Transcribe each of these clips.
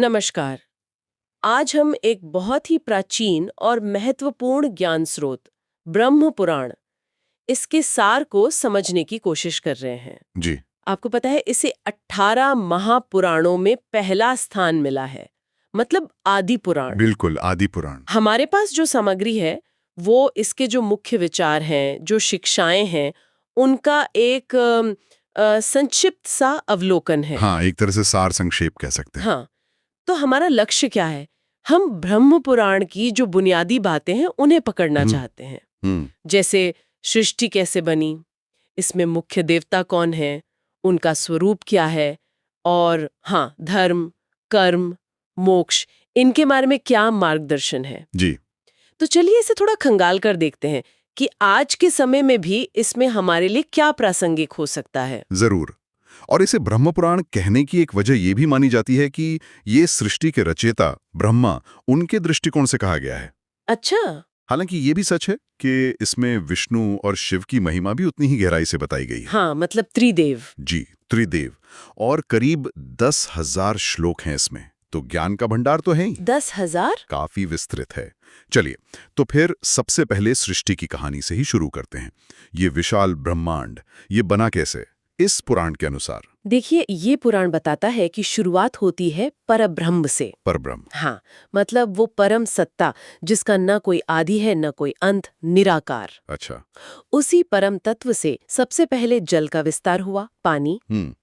नमस्कार। आज हम एक बहुत ही प्राचीन और महत्वपूर्ण ज्ञान स्रोत ब्रह्म पुराण इसके सार को समझने की कोशिश कर रहे हैं। जी। आपको पता है इसे 18 महापुराणों में पहला स्थान मिला है, मतलब आदि पुराण। बिल्कुल, आदि पुराण। हमारे पास जो सामग्री है वो इसके जो मुख्य विचार हैं, जो शिक्षाएं हैं, उनका एक संक्षिप्त सा अवलोकन है। हाँ, एक तरह से सार संक्षेप कह सकते हैं। हाँ, तो हमारा लक्ष्य क्या है? हम ब्रह्म पुराण की जो बुनियादी बातें हैं उन्हें पकड़ना चाहते हैं। जैसे सृष्टि कैसे बनी, इसमें मुख्य देवता कौन है, उनका स्वरूप क्या है, और हाँ, धर्म, कर्म, मोक्ष, इनके बारे में क्या मार्गदर्शन है। जी। तो चलिए इसे थोड़ा खंगाल कर देखते हैं कि आज के समय में भी इसमें हमारे लिए क्या प्रासंगिक हो सकता है। जरूर। और इसे ब्रह्म पुराण कहने की एक वजह ये भी मानी जाती है कि ये सृष्टि के रचयिता ब्रह्मा, उनके दृष्टिकोण से कहा गया है। अच्छा। हालांकि ये भी सच है कि इसमें विष्णु और शिव की महिमा भी उतनी ही गहराई से बताई गई है। हाँ, मतलब त्रिदेव। जी, त्रिदेव। और करीब 10,000 श्लोक हैं इसमें, तो ज्ञान का भंडार तो है ही। 10,000? काफी विस्तृत है। चलिए, तो फिर सबसे पहले सृष्टि की कहानी से ही शुरू करते हैं। ये विशाल ब्रह्मांड, ये बना कैसे इस पुराण के अनुसार? देखिए, ये पुराण बताता है कि शुरुआत होती है परब्रह्म से। परब्रह्म। हाँ, मतलब वो परम सत्ता जिसका न कोई आदि है न कोई अंत, निराकार। अच्छा। उसी परम तत्व से सबसे पहले जल का विस्तार हुआ, पानी। हम्म।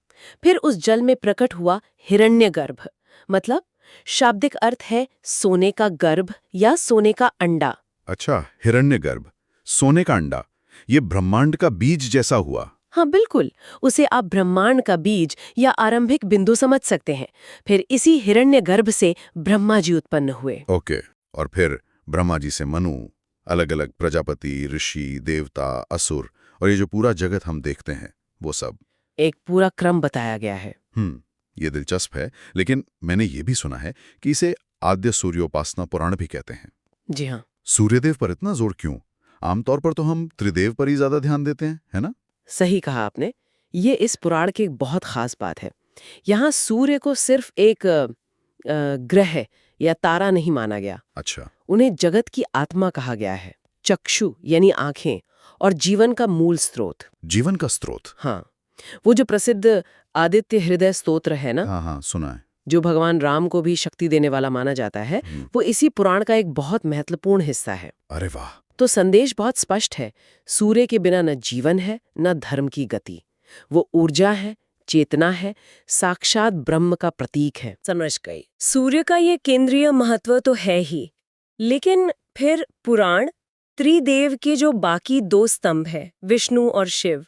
फिर उस जल में प्रकट हुआ हिरण्यगर्भ, मतलब शाब्दिक अर्थ है सोने का गर्भ या सोने का अंडा। अच्छा, हिरण्यगर्भ, सोने का अंडा, ये ब्रह्मांड का बीज जैसा हुआ। हाँ बिल्कुल, उसे आप ब्रह्मांड का बीज या आरंभिक बिंदु समझ सकते हैं। फिर इसी हिरण्यगर्भ से ब्रह्मा जी उत्पन्न हुए। ओके। और फिर ब्रह्मा जी से मनु, अलग अलग प्रजापति, ऋषि, देवता, असुर, और ये जो पूरा जगत हम देखते हैं वो सब। एक पूरा क्रम बताया गया है। ये दिलचस्प है, लेकिन मैंने ये भी सुना है कि इसे आद्य सूर्योपासना पुराण भी कहते हैं। जी हाँ। सूर्यदेव पर इतना जोर क्यों? आमतौर पर तो हम त्रिदेव पर ही ज्यादा ध्यान देते हैं, है ना? सही कहा आपने। ये इस पुराण की एक बहुत खास बात है। यहाँ सूर्य को सिर्फ एक ग्रह या तारा नहीं माना गया। अच्छा। उन्हें जगत की आत्मा कहा गया है, चक्षु यानी आंखें, और जीवन का मूल स्रोत। जीवन का स्रोत। हाँ, वो जो प्रसिद्ध आदित्य हृदय स्तोत्र है ना, हाँ हाँ, सुना है। जो भगवान राम को भी शक्ति देने वाला माना जाता है, वो इसी पुराण का एक बहुत महत्वपूर्ण हिस्सा है। अरे वाह। तो संदेश बहुत स्पष्ट है, सूर्य के बिना न जीवन है न धर्म की गति। वो ऊर्जा है, चेतना है, साक्षात ब्रह्म का प्रतीक है। समझ गई। सूर्य का ये केंद्रीय महत्व तो है ही, लेकिन फिर पुराण त्रिदेव के जो बाकी दो स्तंभ है, विष्णु और शिव,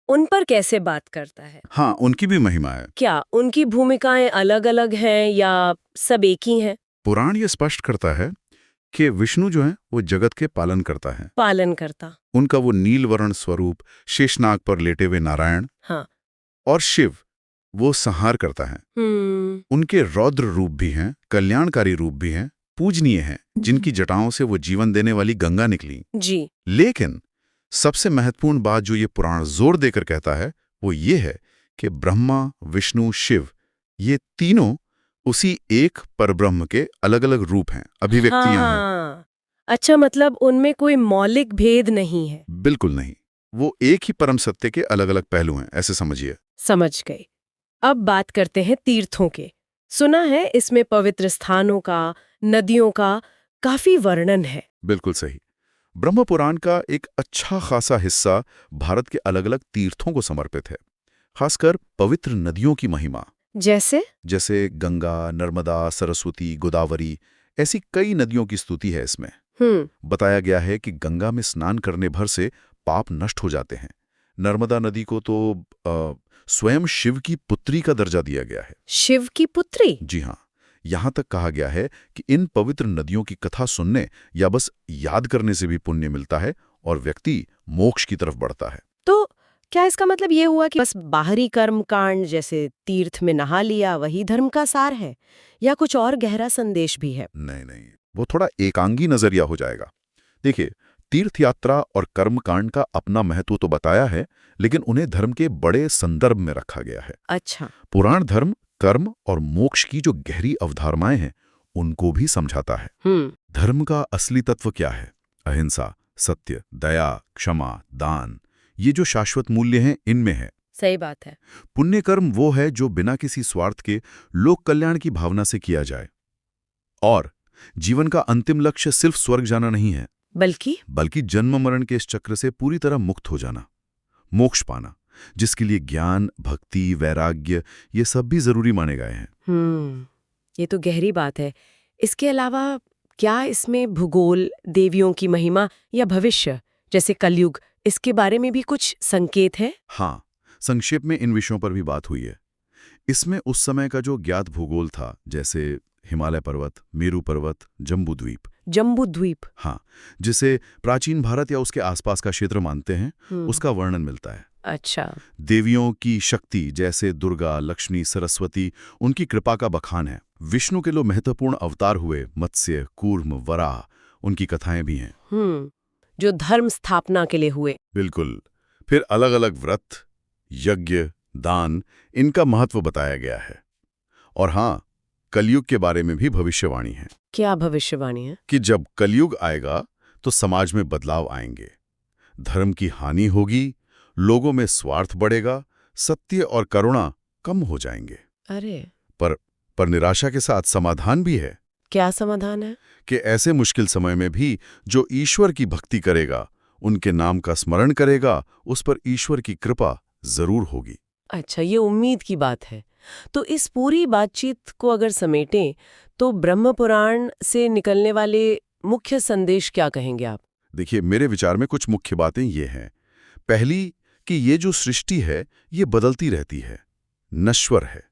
उन पर कैसे बात करता है? हाँ, उनकी भी महिमा है। क्या उनकी भूमिकाएं अलग-अलग हैं या सब एक ही हैं? पुराण ये स्पष्ट करता है कि विष्णु जो है वो जगत के पालन करता है। पालन करता। उनका वो नीलवर्ण स्वरूप, शेषनाग पर लेटे हुए नारायण। हाँ। और शिव वो संहार करता है। उनके रौद्र रूप भी हैं, कल्याणकारी रूप भी हैं, पूजनीय हैं, जिनकी जटाओं से वो जीवन देने वाली गंगा निकली। जी। लेकिन सबसे महत्वपूर्ण बात जो ये पुराण जोर देकर कहता है वो ये है कि ब्रह्मा, विष्णु, शिव, ये तीनों उसी एक परब्रह्म के अलग अलग रूप हैं, अभिव्यक्तियां हैं। अच्छा, मतलब उनमें कोई मौलिक भेद नहीं है? बिल्कुल नहीं। वो एक ही परम सत्य के अलग अलग पहलू हैं, ऐसे समझिए। समझ गई। अब बात करते हैं तीर्थों के। सुना है इसमें पवित्र स्थानों का, नदियों का काफी वर्णन है। बिल्कुल सही। ब्रह्म पुराण का एक अच्छा खासा हिस्सा भारत के अलग अलग तीर्थों को समर्पित है, खासकर पवित्र नदियों की महिमा। जैसे गंगा, नर्मदा, सरस्वती, गोदावरी, ऐसी कई नदियों की स्तुति है इसमें। बताया गया है कि गंगा में स्नान करने भर से पाप नष्ट हो जाते हैं। नर्मदा नदी को तो स्वयं शिव की पुत्री का दर्जा दिया गया है। शिव की पुत्री? जी हाँ। यहाँ तक कहा गया है कि इन पवित्र नदियों की कथा सुनने या बस याद करने से भी पुण्य मिलता है और व्यक्ति मोक्ष की तरफ बढ़ता है। तो क्या इसका मतलब ये हुआ कि बस बाहरी कर्म कांड जैसे तीर्थ में नहा लिया वही धर्म का सार है, या कुछ और गहरा संदेश भी है? नहीं नहीं, वो थोड़ा एकांगी नजरिया हो जाएगा। देखिए, तीर्थ यात्रा और कर्मकांड का अपना महत्व तो बताया है, लेकिन उन्हें धर्म के बड़े संदर्भ में रखा गया है। अच्छा। पुराण धर्म कर्म और मोक्ष की जो गहरी अवधारणाएं हैं उनको भी समझाता है। धर्म का असली तत्व क्या है? अहिंसा, सत्य, दया, क्षमा, दान, ये जो शाश्वत मूल्य हैं इनमें है। सही बात है। पुण्य कर्म वो है जो बिना किसी स्वार्थ के लोक कल्याण की भावना से किया जाए। और जीवन का अंतिम लक्ष्य सिर्फ स्वर्ग जाना नहीं है, बल्कि जन्म मरण के इस चक्र से पूरी तरह मुक्त हो जाना, मोक्ष पाना, जिसके लिए ज्ञान, भक्ति, वैराग्य ये सब भी जरूरी माने गए हैं। ये तो गहरी बात है। इसके अलावा क्या इसमें भूगोल, देवियों की महिमा या भविष्य जैसे कलयुग, इसके बारे में भी कुछ संकेत है? हाँ, संक्षेप में इन विषयों पर भी बात हुई है। इसमें उस समय का जो ज्ञात भूगोल था, जैसे हिमालय पर्वत, मेरू पर्वत, जम्बूद्वीप, हाँ, जिसे प्राचीन भारत या उसके आसपास का क्षेत्र मानते हैं, उसका वर्णन मिलता है। अच्छा। देवियों की शक्ति जैसे दुर्गा, लक्ष्मी, सरस्वती, उनकी कृपा का बखान है। विष्णु के लो महत्वपूर्ण अवतार हुए, मत्स्य, कूर्म, वराह, उनकी कथाएं भी हैं। जो धर्म स्थापना के लिए हुए। बिल्कुल। फिर अलग अलग व्रत, यज्ञ, दान, इनका महत्व बताया गया है। और हाँ, कलयुग के बारे में भी भविष्यवाणी है। क्या भविष्यवाणी है? कि जब कलयुग आएगा तो समाज में बदलाव आएंगे, धर्म की हानि होगी, लोगों में स्वार्थ बढ़ेगा, सत्य और करुणा कम हो जाएंगे। अरे पर निराशा के साथ समाधान भी है। क्या समाधान है? कि ऐसे मुश्किल समय में भी जो ईश्वर की भक्ति करेगा, उनके नाम का स्मरण करेगा, उस पर ईश्वर की कृपा जरूर होगी। अच्छा, ये उम्मीद की बात है। तो इस पूरी बातचीत को अगर समेटें तो ब्रह्म पुराण से निकलने वाले मुख्य संदेश क्या कहेंगे आप? देखिए, मेरे विचार में कुछ मुख्य बातें ये हैं। पहली, कि ये जो सृष्टि है ये बदलती रहती है, नश्वर है,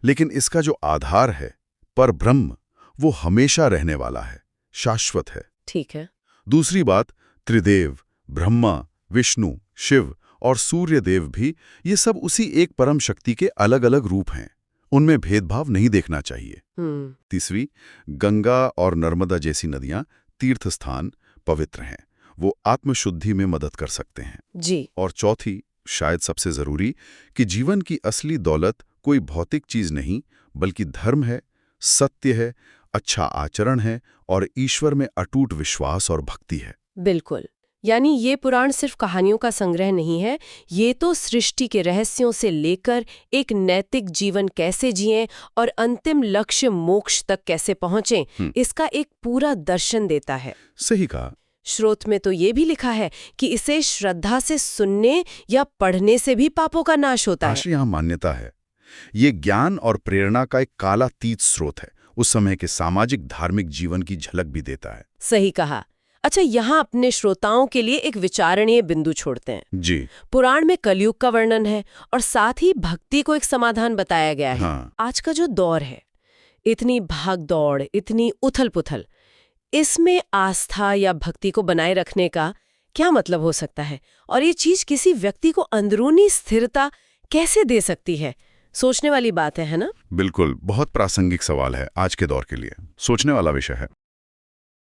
लेकिन इसका जो आधार है पर ब्रह्म, वो हमेशा रहने वाला है, शाश्वत है। ठीक है। दूसरी बात, त्रिदेव, ब्रह्मा, विष्णु, शिव और सूर्य देव भी, ये सब उसी एक परम शक्ति के अलग अलग रूप हैं, उनमें भेदभाव नहीं देखना चाहिए। तीसरी, गंगा और नर्मदा जैसी नदियां तीर्थ स्थान, पवित्र हैं, वो आत्मशुद्धि में मदद कर सकते हैं जी। और चौथी, शायद सबसे जरूरी, कि जीवन की असली दौलत कोई भौतिक चीज नहीं, बल्कि धर्म है, सत्य है, अच्छा आचरण है और ईश्वर में अटूट विश्वास और भक्ति है। बिल्कुल। यानी ये पुराण सिर्फ कहानियों का संग्रह नहीं है, ये तो सृष्टि के रहस्यों से लेकर एक नैतिक जीवन कैसे जिएं और अंतिम लक्ष्य मोक्ष तक कैसे पहुंचें, इसका एक पूरा दर्शन देता है। सही कहा। स्रोत में तो ये भी लिखा है कि इसे श्रद्धा से सुनने या पढ़ने से भी पापों का नाश होता है। यहाँ मान्यता है। ये ज्ञान और प्रेरणा का एक कालातीत स्रोत है, उस समय के सामाजिक धार्मिक जीवन की झलक भी देता है। सही कहा। अच्छा, यहाँ अपने श्रोताओं के लिए एक विचारणीय बिंदु छोड़ते हैं। जी। पुराण में कलयुग का वर्णन है और साथ ही भक्ति को एक समाधान बताया गया है। हाँ। आज का जो दौर है, इतनी भाग दौड़, इतनी उथल पुथल, इसमें आस्था या भक्ति को बनाए रखने का क्या मतलब हो सकता है? और ये चीज किसी व्यक्ति को अंदरूनी स्थिरता कैसे दे सकती है? सोचने वाली बात है ना? बिल्कुल, बहुत प्रासंगिक सवाल है आज के दौर के लिए, सोचने वाला विषय है।